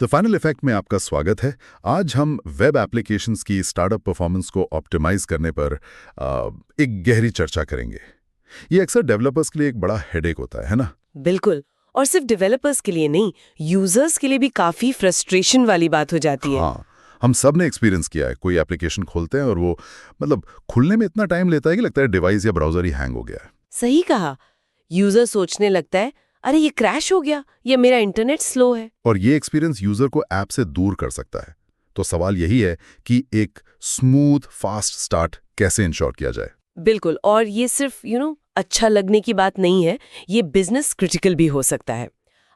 The final effect में आपका स्वागत है। आज हम वेब एप्लीकेशंस की स्टार्टअप परफॉर्मेंस को ऑप्टिमाइज करने पर एक गहरी चर्चा करेंगे। ये अक्सर डेवलपर्स के लिए एक बड़ा हेडेक होता है ना? बिल्कुल। और सिर्फ डेवलपर्स के लिए नहीं, यूजर्स के लिए भी काफी फ्रस्ट्रेशन वाली बात हो जाती है। हाँ, हम सब ने एक्सपीरियंस किया है। कोई एप्लीकेशन खोलते हैं और वो खुलने में इतना टाइम लेता है कि लगता है डिवाइस या ब्राउजर ही हैंग हो गया है। सही कहा। यूजर सोचने लगता है, अरे ये क्रैश हो गया या मेरा इंटरनेट स्लो है। और ये एक्सपीरियंस यूजर को ऐप से दूर कर सकता है। तो सवाल यही है कि एक स्मूथ फास्ट स्टार्ट कैसे इंश्योर किया जाए। बिल्कुल। और ये सिर्फ अच्छा लगने की बात नहीं है, ये बिजनेस क्रिटिकल भी हो सकता है।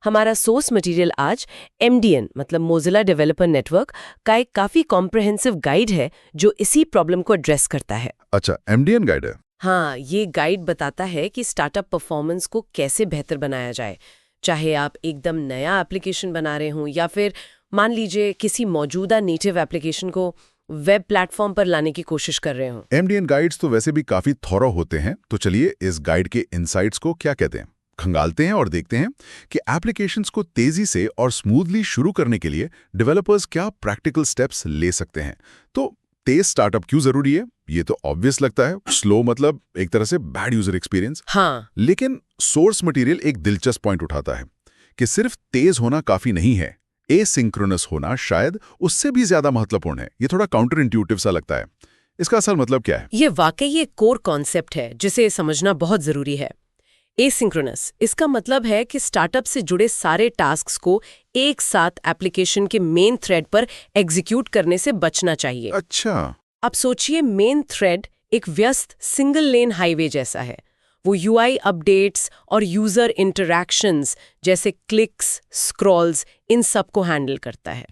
हमारा सोर्स मटेरियल आज MDN मतलब मोजिला डेवलपर नेटवर्क का एक काफी कॉम्प्रिहेंसिव गाइड है जो इसी प्रॉब्लम को एड्रेस करता है। अच्छा, MDN गाइड है। हाँ, ये गाइड बताता है कि स्टार्टअप परफॉर्मेंस को कैसे बेहतर बनाया जाए। चाहे आप एकदम नया एप्लीकेशन बना रहे हों या फिर मान लीजिए किसी मौजूदा नेटिव एप्लीकेशन को वेब प्लेटफॉर्म पर लाने की कोशिश कर रहे हों। MDN गाइड्स तो वैसे भी काफी थॉरो होते हैं, तो चलिए इस गाइड के इनसाइट्स को क्या कहते हैं खंगालते हैं और देखते हैं कि एप्लीकेशंस को तेजी से और स्मूथली शुरू करने के लिए डेवलपर्स क्या प्रैक्टिकल स्टेप्स ले सकते हैं। तो तेज स्टार्टअप क्यों जरूरी है? ये तो ऑब्वियस लगता है, स्लो मतलब एक तरह से बैड यूजर एक्सपीरियंस। हाँ, लेकिन सोर्स मटेरियल एक दिलचस्प पॉइंट उठाता है कि सिर्फ तेज होना काफी नहीं है, एसिंक्रोनस होना शायद उससे भी ज्यादा महत्वपूर्ण है। ये थोड़ा काउंटर इंट्यूटिव सा लगता है। इसका असल मतलब क्या है? ये वाकई एक कोर कॉन्सेप्ट है जिसे समझना बहुत जरूरी है। एसिंक्रोनस इसका मतलब है कि स्टार्टअप से जुड़े सारे टास्क्स को एक साथ एप्लीकेशन के मेन थ्रेड पर एग्जीक्यूट करने से बचना चाहिए। अच्छा। अब सोचिए, मेन थ्रेड एक व्यस्त सिंगल लेन हाईवे जैसा है। वो UI अपडेट्स और यूजर इंटरैक्शंस जैसे क्लिक्स, स्क्रॉल्स, इन सब को हैंडल करता है।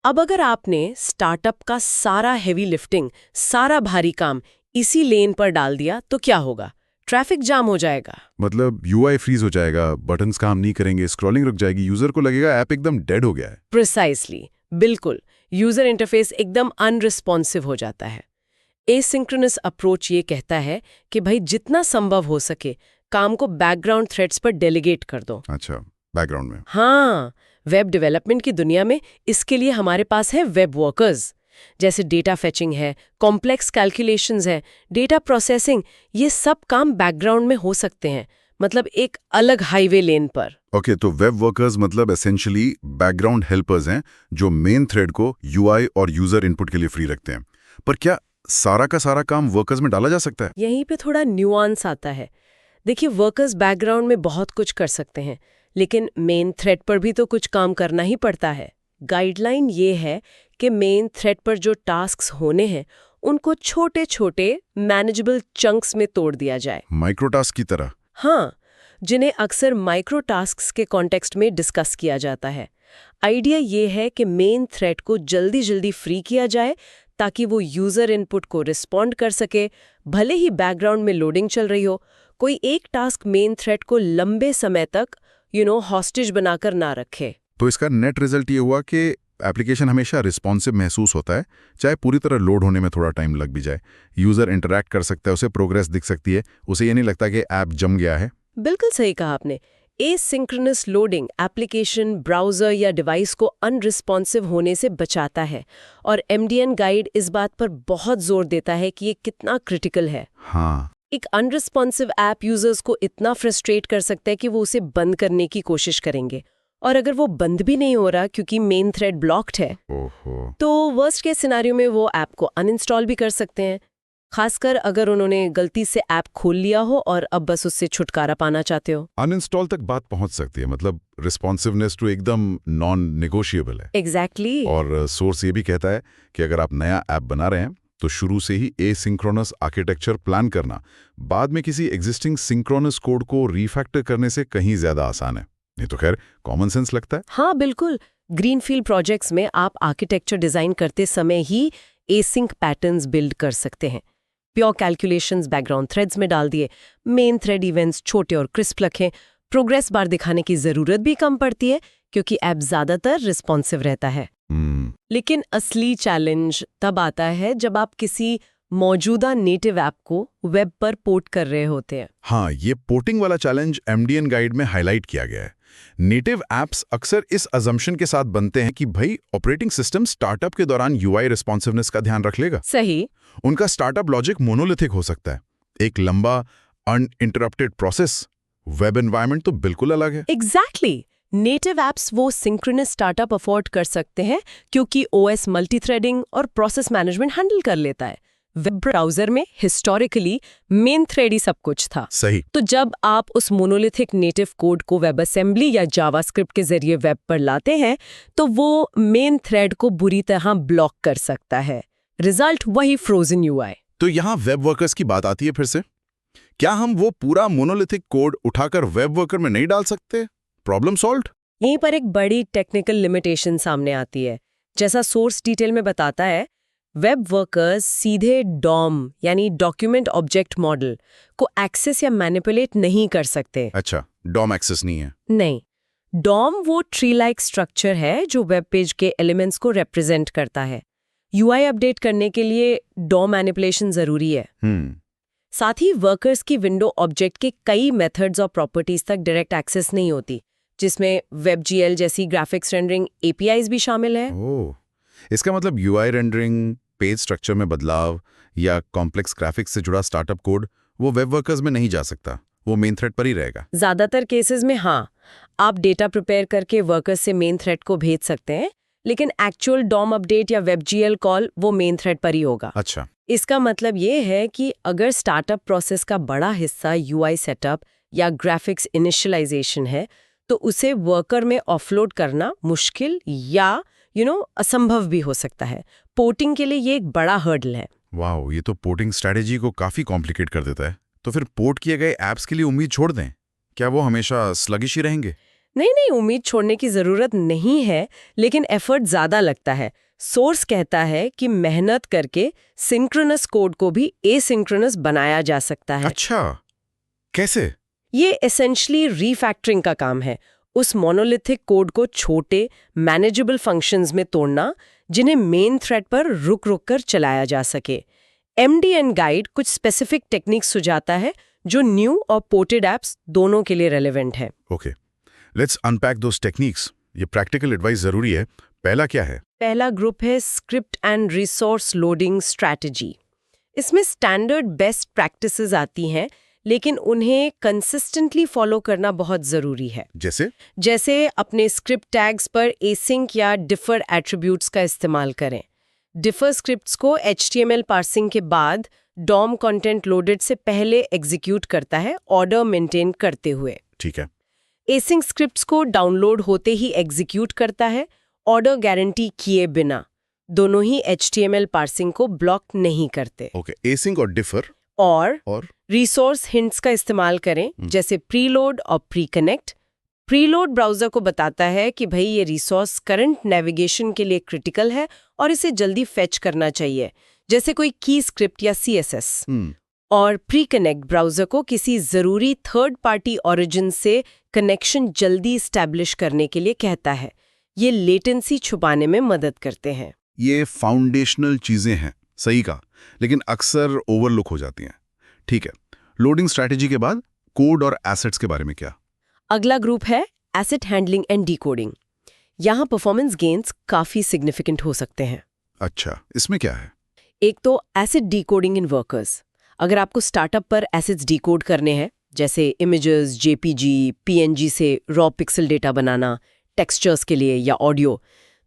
अब अगर आपने स्टार्टअप का सारा हेवी लिफ्टिंग, सारा भारी काम इसी लेन पर डाल दिया तो क्या होगा? ट्रैफिक जाम हो जाएगा। मतलब UI फ्रीज हो जाएगा, बटन्स काम नहीं करेंगे, स्क्रॉलिंग रुक जाएगी, यूजर को लगेगा ऐप एकदम डेड हो गया है। प्रिसाइसली, बिल्कुल। यूजर इंटरफेस एकदम अनरिस्पॉन्सिव हो जाता है। एसिंक्रोनस अप्रोच ये कहता है कि भाई जितना संभव हो सके काम को बैकग्राउंड थ्रेड्स पर डेलीगेट कर दो। अच्छा, बैकग्राउंड में। हाँ, वेब डेवलपमेंट की दुनिया में इसके लिए हमारे पास है वेब वर्कर्स। जैसे डेटा फेचिंग है, कॉम्प्लेक्स कैलकुलेशंस है, डेटा प्रोसेसिंग, ये सब काम बैकग्राउंड में हो सकते हैं, मतलब एक अलग हाईवे लेन पर। ओके, तो वेब वर्कर्स मतलब एसेंशियली बैकग्राउंड हेल्पर्स हैं जो मेन थ्रेड को UI और यूजर इनपुट के लिए फ्री रखते हैं। पर क्या सारा का सारा काम वर्कर्स में डाला जा सकता है? यहीं पे थोड़ा न्यूआंस आता है। देखिए, वर्कर्स बैकग्राउंड में बहुत कुछ कर सकते हैं, लेकिन मेन थ्रेड पर भी तो कुछ काम करना ही पड़ता है। गाइडलाइन ये है कि मेन थ्रेड पर जो टास्क्स होने हैं उनको छोटे छोटे मैनेजेबल चंक्स में तोड़ दिया जाए। माइक्रो टास्क की तरह? हाँ, जिन्हें अक्सर माइक्रो टास्क्स के कॉन्टेक्स्ट में डिस्कस किया जाता है। आइडिया ये है कि मेन थ्रेड को जल्दी जल्दी फ्री किया जाए ताकि वो यूजर इनपुट को रिस्पॉन्ड कर सके, भले ही बैकग्राउंड में लोडिंग चल रही हो। कोई एक टास्क मेन थ्रेड को लंबे समय तक हॉस्टेज बनाकर ना रखे। तो इसका नेट रिजल्ट ये हुआ कि एप्लीकेशन हमेशा रिस्पॉन्सिव महसूस होता है, चाहे पूरी तरह लोड होने में थोड़ा टाइम लग भी जाए। यूजर इंटरैक्ट कर सकता है, उसे प्रोग्रेस दिख सकती है, उसे ये नहीं लगता कि ऐप जम गया है। बिल्कुल सही कहा आपने। एसिंक्रोनस लोडिंग एप्लीकेशन, ब्राउजर या डिवाइस को अनरिस्पॉन्सिव होने से बचाता है, और MDN गाइड इस बात पर बहुत जोर देता है कि ये कितना क्रिटिकल है। हाँ। एक अनरिस्पॉन्सिव ऐप यूजर्स को इतना फ्रस्ट्रेट कर सकता है कि वो उसे बंद करने की कोशिश करेंगे, और अगर वो बंद भी नहीं हो रहा क्योंकि मेन थ्रेड ब्लॉक्ड है, ओहो। तो वर्स्ट केस सिनेरियो में वो ऐप को अनइंस्टॉल भी कर सकते हैं, खासकर अगर उन्होंने गलती से ऐप खोल लिया हो और अब बस उससे छुटकारा पाना चाहते हो। अनइंस्टॉल तक बात पहुंच सकती है, मतलब रिस्पॉन्सिवनेस तो एकदम नॉन नेगोशिएबल है। एग्जैक्टली। और सोर्स ये भी कहता है कि अगर आप नया ऐप बना रहे हैं तो शुरू से ही एसिंक्रोनस आर्किटेक्चर प्लान करना बाद में किसी एग्जिस्टिंग सिंक्रोनस कोड को रीफैक्टर करने से कहीं ज्यादा आसान है। ये तो खैर कॉमन सेंस लगता है। हाँ, बिल्कुल। ग्रीनफील्ड प्रोजेक्ट्स में आप आर्किटेक्चर डिजाइन करते समय ही एसिंक पैटर्न्स बिल्ड कर सकते हैं। प्योर कैलकुलेशंस बैकग्राउंड थ्रेड्स में डाल दिए, मेन थ्रेड इवेंट्स छोटे और क्रिस्प रखें, प्रोग्रेस बार दिखाने की जरूरत भी कम पड़ती है क्योंकि ऐप ज्यादातर रिस्पॉन्सिव रहता है। लेकिन असली चैलेंज तब आता है जब आप किसी मौजूदा नेटिव ऐप को वेब पर पोर्ट कर रहे होते हैं। हाँ, ये पोर्टिंग वाला चैलेंज MDN गाइड में हाईलाइट किया गया है। नेटिव एप्स अक्सर इस अजम्पशन के साथ बनते हैं कि भाई ऑपरेटिंग सिस्टम स्टार्टअप के दौरान यूआई रिस्पॉन्सिवनेस का ध्यान रख लेगा। सही। उनका स्टार्टअप लॉजिक मोनोलिथिक हो सकता है, एक लंबा अनइंटरप्टेड प्रोसेस। वेब एनवायरनमेंट तो बिल्कुल अलग है। एग्जैक्टली। नेटिव एप्स वो सिंक्रोनस स्टार्टअप अफोर्ड कर सकते हैं क्योंकि ओएस मल्टीथ्रेडिंग और प्रोसेस मैनेजमेंट हैंडल कर लेता है। वेब ब्राउजर में हिस्टोरिकली मेन थ्रेड ही सब कुछ था। सही। तो जब आप उस मोनोलिथिक नेटिव कोड को वेब असेंबली या जावास्क्रिप्ट के जरिए वेब पर लाते हैं तो वो मेन थ्रेड को बुरी तरह ब्लॉक कर सकता है। रिजल्ट वही फ्रोजन यूआई। तो यहाँ वेब वर्कर्स की बात आती है फिर से। क्या हम वो पूरा मोनोलिथिक कोड उठाकर वेब वर्कर में नहीं डाल सकते? Problem solved? यहीं पर एक बड़ी टेक्निकल लिमिटेशन सामने आती है। जैसा सोर्स डिटेल में बताता है, वेब वर्कर्स सीधे डॉम यानी डॉक्यूमेंट ऑब्जेक्ट मॉडल को एक्सेस या मैनिपुलेट नहीं कर सकते। अच्छा, डॉम एक्सेस नहीं है। नहीं, डॉम वो ट्री लाइक स्ट्रक्चर है जो वेब पेज के एलिमेंट्स को रिप्रेजेंट करता है। यूआई अपडेट करने के लिए डॉम मैनिपुलेशन जरूरी है। साथ ही वर्कर्स की विंडो ऑब्जेक्ट के कई मेथड्स और प्रॉपर्टीज तक डायरेक्ट एक्सेस नहीं होती, जिसमें WebGL जैसी ग्राफिक्स रेंडरिंग APIs भी शामिल है। ओह, इसका मतलब यूआई रेंडरिंग, पेज स्ट्रक्चर में बदलाव या कॉम्प्लेक्स ग्राफिक्स से जुड़ा स्टार्टअप कोड वो वेब वर्कर्स में नहीं जा सकता, वो मेन थ्रेड पर ही रहेगा। ज्यादातर केसेस में हाँ, आप डेटा प्रिपेयर करके वर्कर्स से मेन थ्रेड को भेज सकते हैं, लेकिन एक्चुअल डॉम अपडेट या WebGL कॉल वो मेन थ्रेड पर ही होगा। अच्छा। इसका मतलब ये है कि अगर स्टार्टअप प्रोसेस का बड़ा हिस्सा यूआई सेटअप या ग्राफिक्स इनिशियलाइजेशन है तो उसे वर्कर में ऑफलोड करना मुश्किल या असंभव भी हो सकता है। पोर्टिंग के लिए ये एक बड़ा हर्डल है। वाह, ये तो पोर्टिंग स्ट्रेटेजी को काफी कॉम्प्लिकेट कर देता है। तो फिर पोर्ट किए गए ऐप्स के लिए उम्मीद छोड़ दें? क्या वो हमेशा स्लगिश ही रहेंगे? नहीं, उम्मीद छोड़ने की जरूरत नहीं है, लेकिन एफर्ट ज्यादा लगता है। सोर्स कहता है कि मेहनत करके सिंक्रोनस कोड को भी एसिंक्रोनस बनाया जा सकता है। अच्छा, कैसे? ये एसेंशियली रीफैक्टरिंग का काम है। उस मोनोलिथिक कोड को छोटे मैनेजेबल फंक्शंस में तोड़ना जिन्हें मेन थ्रेड पर रुक रुक कर चलाया जा सके। MDN गाइड कुछ स्पेसिफिक टेक्निक्स सुझाता है जो न्यू और पोर्टेड एप्स दोनों के लिए रेलेवेंट है। Okay, let's unpack those techniques. ये प्रैक्टिकल एडवाइस जरूरी है। पहला क्या है? पहला ग्रुप है script and resource loading strategy. इसमें स्टैंडर्ड बेस्ट प्रैक्टिसेस आती हैं, लेकिन उन्हें कंसिस्टेंटली फॉलो करना बहुत जरूरी है। जैसे अपने स्क्रिप्ट टैग्स पर एसिंक या डिफर एट्रीब्यूट्स का इस्तेमाल करें। डिफर स्क्रिप्ट्स को HTML पार्सिंग के बाद डॉम कंटेंट लोडेड से पहले एग्जीक्यूट करता है, ऑर्डर मेंटेन करते हुए। ठीक है। एसिंक स्क्रिप्ट्स को डाउनलोड होते ही एग्जीक्यूट करता है, ऑर्डर गारंटी किए बिना। दोनों ही HTML पार्सिंग को ब्लॉक नहीं करते। ओके, एसिंक और डिफर और रिसोर्स हिंट्स का इस्तेमाल करें, जैसे प्रीलोड और प्री कनेक्ट। प्रीलोड ब्राउजर को बताता है कि भाई ये रिसोर्स करंट नेविगेशन के लिए क्रिटिकल है और इसे जल्दी फेच करना चाहिए, जैसे कोई की स्क्रिप्ट या CSS। और प्री कनेक्ट ब्राउजर को किसी जरूरी थर्ड पार्टी ओरिजिन से कनेक्शन जल्दी स्टैब्लिश करने के लिए कहता है। ये लेटेंसी छुपाने में मदद करते हैं। ये फाउंडेशनल चीजें हैं, सही कहा, लेकिन अक्सर ओवरलुक हो जाती हैं। ठीक है, लोडिंग स्ट्रैटेजी के बाद कोड और एसेट्स के बारे में क्या? अगला ग्रुप है एसेट हैंडलिंग एंड डिकोडिंग। यहाँ परफॉर्मेंस गेन्स काफी सिग्निफिकेंट हो सकते हैं। अच्छा, इसमें क्या है? एक तो एसेट डिकोडिंग इन वर्कर्स। अगर आपको स्टार्टअप पर एसेट्स डिकोड करने हैं, जैसे इमेजेस, JPG, PNG से रॉ पिक्सल डेटा बनाना, टेक्सचर्स के लिए या ऑडियो,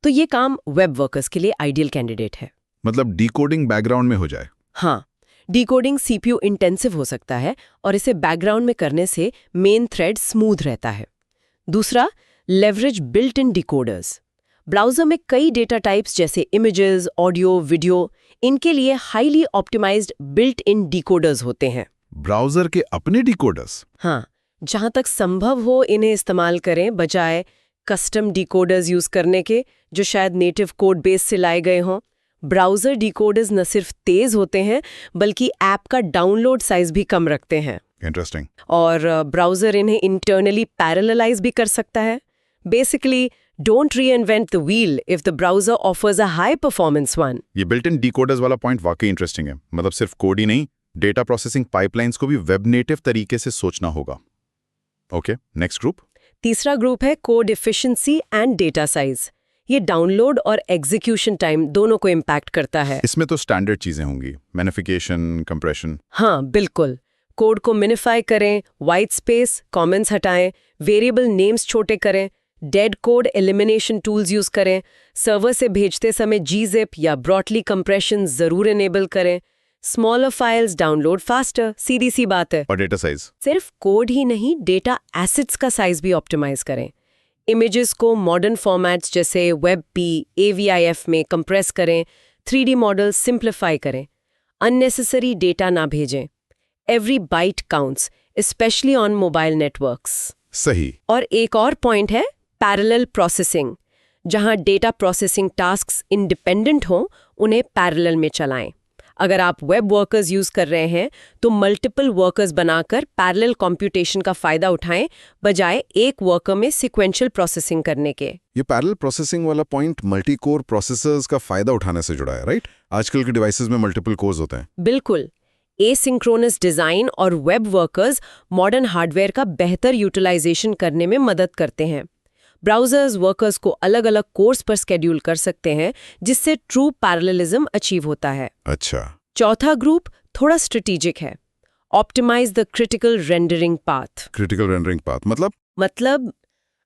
तो ये काम वेब वर्कर्स के लिए आइडियल कैंडिडेट है। मतलब डिकोडिंग बैकग्राउंड में हो जाए? हाँ, डिकोडिंग CPU इंटेंसिव हो सकता है और इसे बैकग्राउंड में करने से मेन थ्रेड स्मूथ रहता है। दूसरा, leverage built in decoders. Browser में कई डेटा टाइप्स जैसे इमेजेस, ऑडियो, वीडियो, इनके लिए highly optimised built in decoders होते हैं। ब्राउजर के अपने डिकोडर्स? हाँ, जहां तक संभव हो इन्हें इस्तेमाल करें, बजाय कस्टम डिकोडर्स यूज करने के जो शायद नेटिव कोड बेस से लाए गए हों। ब्राउजर डिकोडर्स न सिर्फ तेज होते हैं बल्कि ऐप का डाउनलोड साइज भी कम रखते हैं। इंटरेस्टिंग। और ब्राउजर इन्हें इंटरनली पैरेललाइज भी कर सकता है। Basically, don't reinvent the wheel if the browser offers a high performance one. ये बिल्ट इन डिकोडर्स वाला पॉइंट वाकई इंटरेस्टिंग है। मतलब सिर्फ कोड ही नहीं, डेटा प्रोसेसिंग पाइपलाइंस को भी वेब नेटिव तरीके से सोचना होगा। Okay, next group. तीसरा ग्रुप है code efficiency and data size. ये डाउनलोड और एग्जीक्यूशन टाइम दोनों को इम्पैक्ट करता है। इसमें तो स्टैंडर्ड चीजें होंगी, मैनिफिकेशन, कंप्रेशन। हाँ बिल्कुल, कोड को मिनिफाई करें, वाइट स्पेस, कमेंट्स हटाएं, वेरिएबल नेम्स छोटे करें, dead code elimination tools use करें, सर्वर से भेजते समय gzip या ब्रॉडली कंप्रेशन जरूर इनेबल करें, स्मॉलर फाइल्स डाउनलोड फास्टर, सीधी सी बात है। और डेटा साइज? सिर्फ कोड ही नहीं, डेटा एसेट्स का साइज भी ऑप्टिमाइज करें। इमेजेस को मॉडर्न फॉर्मेट्स जैसे WebP, AVIF में कंप्रेस करें, 3D मॉडल सिंप्लीफाई करें, अननेसेसरी डेटा ना भेजें। Every bite counts, specially on mobile networks. सही। और एक और पॉइंट है पैरेलल प्रोसेसिंग, जहां डेटा प्रोसेसिंग टास्क्स इंडिपेंडेंट हों, उन्हें पैरेलल में चलाएं। अगर आप वेब वर्कर्स यूज कर रहे हैं तो मल्टीपल वर्कर्स बनाकर पैरेलल कंप्यूटेशन का फायदा उठाएं, बजाय एक वर्कर में सिक्वेंशियल प्रोसेसिंग करने के। ये पैरेलल प्रोसेसिंग वाला पॉइंट मल्टी कोर प्रोसेसर्स का फायदा उठाने से जुड़ा है, राइट? आजकल के डिवाइसेस में मल्टीपल कोर्स होते हैं। बिल्कुल। एसिंक्रोनस डिजाइन और वेब वर्कर्स मॉडर्न हार्डवेयर का बेहतर यूटिलाइजेशन करने में मदद करते हैं। ब्राउजर्स वर्कर्स को अलग अलग कोर्स पर स्केड्यूल कर सकते हैं, जिससे ट्रू पैरेललिज्म अचीव होता है। अच्छा। चौथा ग्रुप थोड़ा स्ट्रेटेजिक है, optimise the critical rendering path. Critical rendering path मतलब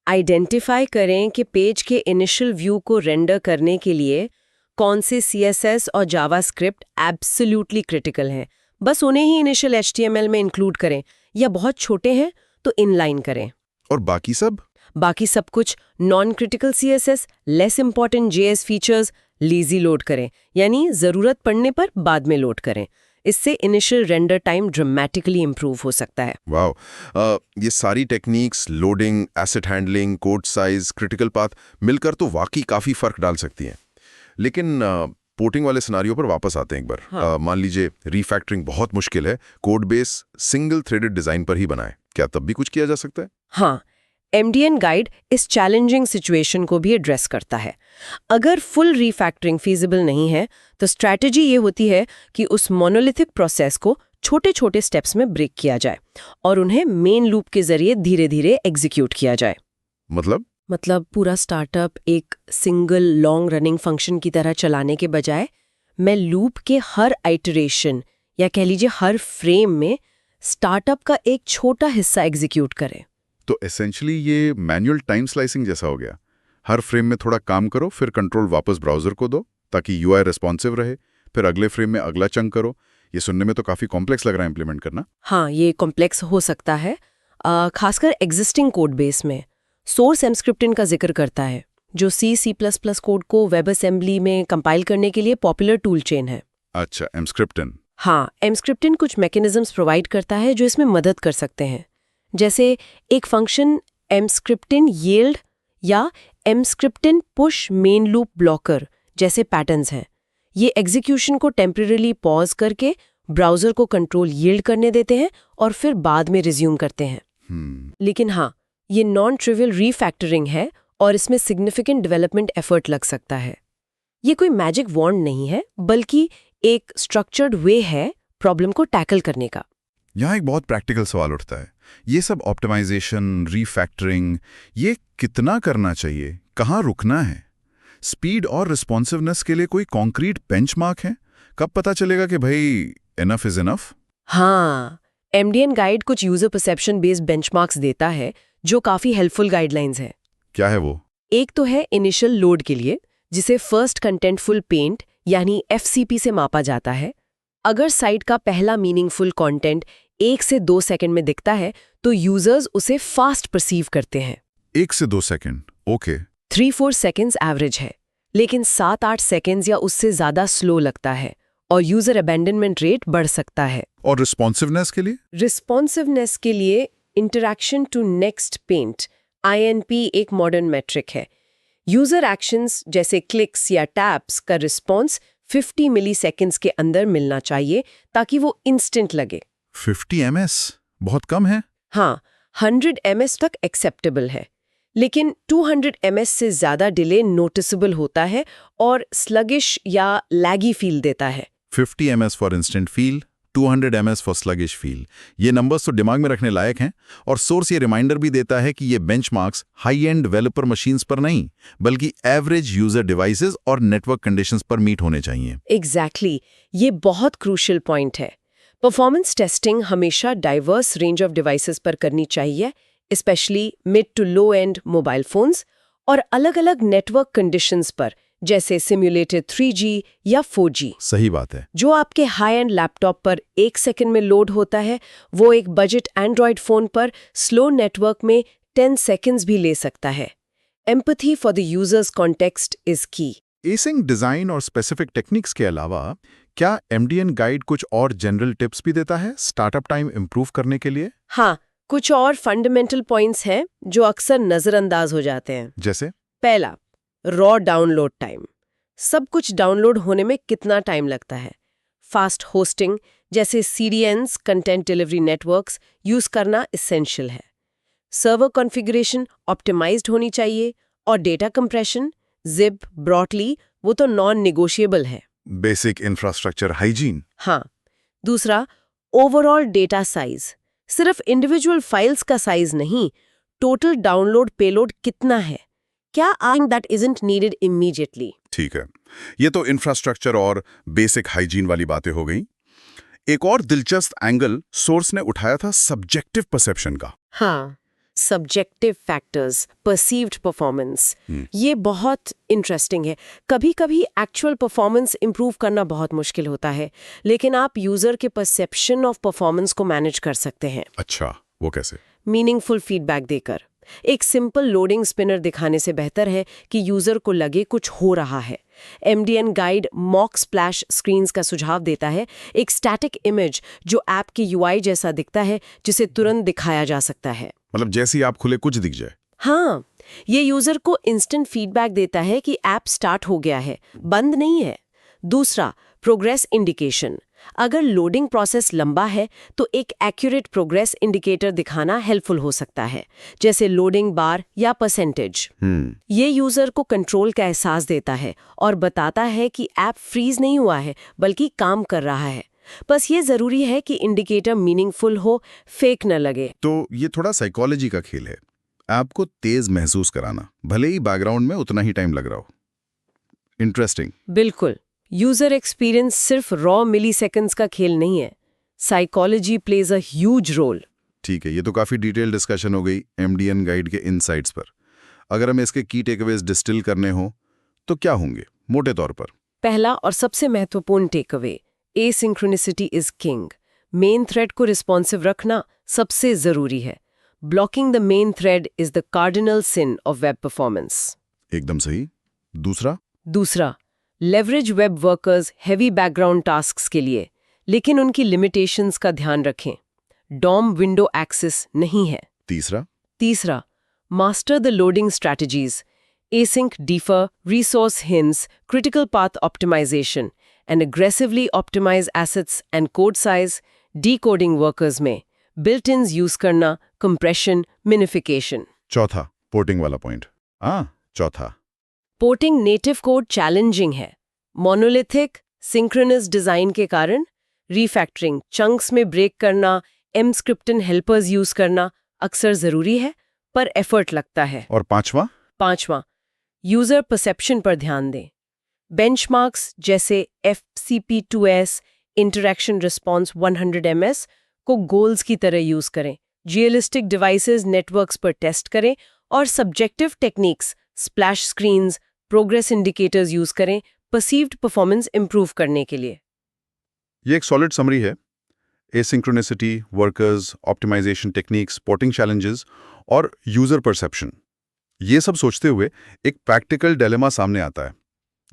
आइडेंटिफाई करें कि पेज के इनिशियल व्यू को रेंडर करने के लिए कौन से CSS और जावास्क्रिप्ट एब्सोल्युटली क्रिटिकल हैं, बस उन्हें ही इनिशियल HTML में इंक्लूड करें, या बहुत छोटे हैं तो इनलाइन करें। और बाकी सब कुछ non critical CSS, less important JS features lazy load करें, यानी जरूरत पड़ने पर बाद में लोड करें। इससे initial render time dramatically improve हो सकता है। वाह, ये सारी techniques, loading, asset handling, code size, critical path, मिलकर तो वाकई काफी फर्क डाल सकती हैं। लेकिन पोर्टिंग वाले सिनारियो पर वापस आते हैं एक बार। हाँ। मान लीजिए रीफैक्टरिंग बहुत मुश्किल है, code base single threaded design पर ही बनाए, क्या तब भी कुछ किया जा सकता है? हाँ, MDN गाइड इस चैलेंजिंग सिचुएशन को भी एड्रेस करता है। अगर फुल रीफैक्टरिंग फीजिबल नहीं है तो स्ट्रैटेजी ये होती है कि उस मोनोलिथिक प्रोसेस को छोटे छोटे स्टेप्स में ब्रेक किया जाए और उन्हें मेन लूप के जरिए धीरे धीरे एग्जीक्यूट किया जाए। मतलब पूरा स्टार्टअप एक सिंगल लॉन्ग रनिंग फंक्शन की तरह चलाने के बजाय मैं लूप के हर आइटरेशन या कह लीजिए हर फ्रेम में स्टार्टअप का एक छोटा हिस्सा एग्जीक्यूट करें। तो एसेंशियली ये मैनुअल टाइम स्लाइसिंग जैसा हो गया। हर फ्रेम में थोड़ा काम करो, फिर कंट्रोल वापस ब्राउजर को दो ताकि UI रिस्पॉन्सिव रहे, फिर अगले फ्रेम में अगला चंक करो। ये सुनने में तो काफी कॉम्प्लेक्स लग रहा है इम्प्लीमेंट करना। हाँ, ये कॉम्प्लेक्स हो सकता है, खासकर एग्जिस्टिंग कोड बेस में। सोर्स एमस्क्रिप्टिन का जिक्र करता है, जो C++ कोड को वेब असेंबली में कंपाइल करने के लिए पॉपुलर टूल चेन है। अच्छा, एमस्क्रिप्टिन। हाँ, एमस्क्रिप्टिन कुछ मैकेनिज्म्स प्रोवाइड करता है जो इसमें मदद कर सकते हैं, जैसे एक फंक्शन एमस्क्रिप्टिन यील्ड या एमस्क्रिप्टिन पुश मेन लूप ब्लॉकर जैसे पैटर्न्स हैं। ये एग्जीक्यूशन को टेम्परेरीली पॉज करके ब्राउजर को कंट्रोल यील्ड करने देते हैं और फिर बाद में रिज्यूम करते हैं। लेकिन हाँ, ये नॉन ट्रिवियल रीफैक्टरिंग है और इसमें सिग्निफिकेंट डेवलपमेंट एफर्ट लग सकता है। ये कोई मैजिक वॉन्ड नहीं है, बल्कि एक स्ट्रक्चर्ड वे है प्रॉब्लम को टैकल करने का। यहाँ एक बहुत प्रैक्टिकल सवाल उठता है, ये सब ऑप्टिमाइजेशन, रीफैक्टरिंग, ये कितना करना चाहिए, कहाँ रुकना है? स्पीड और रिस्पॉन्सिवनेस के लिए कोई कॉन्क्रीट बेंचमार्क है? कब पता चलेगा कि भाई इनफ इज इनफ? हाँ, MDN गाइड कुछ यूजर परसेप्शन बेस्ड बेंचमार्क्स देता है जो काफी हेल्पफुल गाइडलाइंस है। क्या है वो? एक तो है इनिशियल लोड के लिए, जिसे फर्स्ट कंटेंटफुल पेंट यानी FCP से मापा जाता है। अगर साइट का पहला मीनिंगफुल कंटेंट 1 से 2 सेकंड में दिखता है तो यूजर्स उसे फास्ट परसीव करते हैं। 1 से 2 सेकंड, ओके। 3-4 सेकंड्स एवरेज है, लेकिन 7-8 सेकंड्स या उससे ज्यादा स्लो लगता है और यूजर अबैंडनमेंट रेट बढ़ सकता है। और रिस्पॉन्सिवनेस के लिए? रिस्पॉन्सिवनेस के लिए interaction to next paint INP एक मॉडर्न मेट्रिक है। यूजर एक्शंस जैसे क्लिक्स या टैप्स का रिस्पॉन्स 50 मिलीसेकंड्स के अंदर मिलना चाहिए ताकि वो इंस्टेंट लगे। 50 ms बहुत कम है। हाँ, 100 ms तक एक्सेप्टेबल है, लेकिन 200 ms से ज्यादा डिले नोटिसेबल होता है और स्लगिश या लैगी फील देता है। 50 ms for instant feel, 200 ms for sluggish feel. ये नंबर्स तो दिमाग में रखने लायक हैं, और सोर्स ये रिमाइंडर भी देता है कि ये benchmarks high end developer machines पर नहीं, बल्कि एवरेज यूजर डिवाइसेस और नेटवर्क कंडीशंस पर मीट होने चाहिए। एग्जैक्टली, ये बहुत क्रूशियल पॉइंट है। परफॉर्मेंस टेस्टिंग हमेशा डाइवर्स रेंज ऑफ डिवाइसेस पर करनी चाहिए, specially mid to low end mobile phones, और अलग-अलग नेटवर्क कंडीशंस पर, जैसे सिम्युलेटेड 3G या 4G। सही बात है। जो आपके हाई एंड लैपटॉप पर 1 सेकंड में लोड होता है, वो एक बजट एंड्रॉयड फोन पर स्लो नेटवर्क में 10 सेकंड्स भी ले सकता है। Empathy for the users context is की। एसिंक डिजाइन और स्पेसिफिक टेक्निक्स के अलावा क्या MDN गाइड कुछ और जनरल टिप्स भी देता है स्टार्टअप टाइम इंप्रूव करने के लिए? हाँ, कुछ और फंडामेंटल पॉइंट्स हैं जो अक्सर नजरअंदाज हो जाते हैं। जैसे? पहला, रॉ डाउनलोड टाइम। सब कुछ डाउनलोड होने में कितना टाइम लगता है? फास्ट होस्टिंग जैसे CDNs, content delivery networks, use करना इसेंशियल है। सर्वर कॉन्फ़िगरेशन ऑप्टिमाइज्ड होनी चाहिए, और डेटा कंप्रेशन, जिप, ब्रॉटली, वो तो नॉन नेगोशिएबल है। Basic infrastructure hygiene. हाँ। दूसरा, ओवरऑल डेटा साइज। सिर्फ इंडिविजुअल फाइल्स का साइज नहीं, टोटल डाउनलोड पेलोड कितना है? क्या दैट इजंट नीडेड इमीडिएटली? ठीक है, ये तो इंफ्रास्ट्रक्चर और बेसिक हाइजीन वाली बातें हो गई। एक और दिलचस्प एंगल सोर्स ने उठाया था सब्जेक्टिव परसेप्शन का। हाँ, सब्जेक्टिव फैक्टर्स, परसीव्ड परफॉर्मेंस, ये बहुत इंटरेस्टिंग है। कभी-कभी एक्चुअल परफॉर्मेंस इंप्रूव करना बहुत मुश्किल होता है, लेकिन आप यूजर के परसेप्शन ऑफ परफॉर्मेंस को मैनेज कर सकते हैं। अच्छा, वो कैसे? मीनिंगफुल फीडबैक देकर। एक सिंपल लोडिंग स्पिनर दिखाने से बेहतर है कि यूजर को लगे कुछ हो रहा है। MDN guide mock splash screens का सुझाव देता है, एक स्टैटिक इमेज जो ऐप के UI जैसा दिखता है, जिसे तुरंत दिखाया जा सकता है। मतलब जैसे ही आप खुले कुछ दिख जाए। हाँ, ये यूजर को इंस्टेंट फीडबैक देता है कि ऐप स्टार्ट हो गया है, बंद नहीं है। दूसरा, प्रोग्रेस इंडिकेशन। अगर लोडिंग प्रोसेस लंबा है तो एक एक्यूरेट प्रोग्रेस इंडिकेटर दिखाना हेल्पफुल हो सकता है, जैसे लोडिंग बार या परसेंटेज। ये यूजर को कंट्रोल का एहसास देता है और बताता है कि ऐप फ्रीज नहीं हुआ है, बल्कि काम कर रहा है। बस ये जरूरी है कि इंडिकेटर मीनिंगफुल हो, फेक न लगे। तो ये थोड़ा साइकोलॉजी का खेल है, आपको तेज महसूस कराना, भले ही बैकग्राउंड में उतना ही टाइम लग रहा हो। इंटरेस्टिंग। बिल्कुल, यूजर एक्सपीरियंस सिर्फ रॉ मिलीसेकंड्स का खेल नहीं है। Psychology plays a huge role. ठीक है, ये तो काफी डिटेल डिस्कशन हो गई MDN गाइड के इनसाइट्स पर। अगर हमें इसके की टेकअवेज डिस्टिल करने हो तो क्या होंगे मोटे तौर पर? पहला और सबसे महत्वपूर्ण takeaway, asynchronicity is king. Main thread को रिस्पॉन्सिव रखना सबसे जरूरी है। Blocking the main thread is the cardinal sin of web performance. एकदम सही। दूसरा, leverage web workers heavy background tasks के लिए, लेकिन उनकी लिमिटेशंस का ध्यान रखें। डॉम विंडो एक्सेस नहीं है। तीसरा, master the loading strategies, async defer, resource hints, critical path optimization, and aggressively optimize assets and code size, decoding workers में, built-ins use करना, compression, minification। चौथा, पोर्टिंग वाला पॉइंट। चौथा, पोर्टिंग नेटिव कोड चैलेंजिंग है। Monolithic, synchronous design के कारण refactoring, chunks में break करना, mscripton हेल्पर्स यूज करना अक्सर जरूरी है, पर एफर्ट लगता है। और पांचवा, यूजर परसेप्शन पर ध्यान दें। बेंचमार्क्स जैसे FCP2S, इंटरैक्शन रिस्पॉन्स 100 ms को गोल्स की तरह यूज करें। रियलिस्टिक डिवाइसेस नेटवर्क्स पर टेस्ट करें, और subjective techniques, splash screens, progress indicators use करें परसीव्ड परफॉर्मेंस इंप्रूव करने के लिए। ये एक सॉलिड समरी है। Asynchronicity, workers, optimization techniques, porting challenges और यूजर परसेप्शन, ये सब सोचते हुए एक प्रैक्टिकल डिलेमा सामने आता है,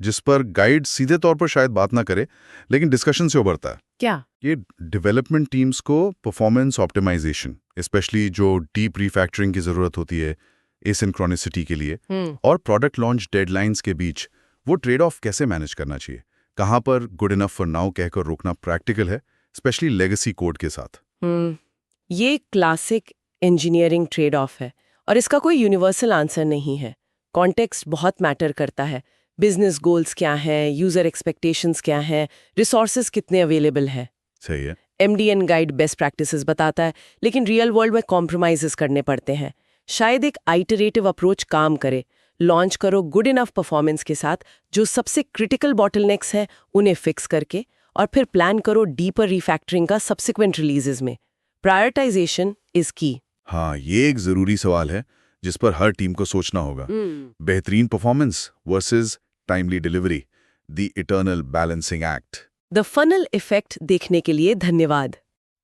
जिस पर गाइड सीधे तौर पर शायद बात ना करे, लेकिन डिस्कशन से उभरता है। क्या? ये डेवलपमेंट टीम्स को परफॉर्मेंस ऑप्टिमाइजेशन, स्पेशली जो डीप रिफैक्टरिंग की जरूरत होती है एसिंक्रोनिसिटी के लिए, और प्रोडक्ट लॉन्च डेडलाइंस के बीच वो ट्रेड ऑफ कैसे मैनेज करना चाहिए, कहाँ पर गुड इनफ फॉर नाउ कहकर रोकना प्रैक्टिकल है, स्पेशली लेगेसी कोड के साथ। ये क्लासिक इंजीनियरिंग ट्रेड ऑफ है, और इसका कोई यूनिवर्सल आंसर नहीं है। कॉन्टेक्स्ट बहुत मैटर करता है। बिजनेस गोल्स क्या हैं, यूजर एक्सपेक्टेशंस क्या हैं, रिसोर्सेज कितने अवेलेबल हैं। सही है। MDN गाइड बेस्ट प्रैक्टिसेस बताता है, लेकिन रियल वर्ल्ड में कॉम्प्रोमाइजेस करने पड़ते हैं। शायद एक आइटरेटिव अप्रोच काम करे। लॉन्च करो गुड इनफ परफॉर्मेंस के साथ, जो सबसे क्रिटिकल बॉटलनेक्स हैं उन्हें फिक्स करके, और फिर प्लान करो डीपर रिफैक्टरिंग का सब्सिक्वेंट रिलीजेस में। प्रायोरिटाइजेशन इज की। हाँ, ये एक जरूरी सवाल है जिस पर हर टीम को सोचना होगा। बेहतरीन performance versus timely delivery, the eternal balancing act. The funnel effect देखने के लिए धन्यवाद।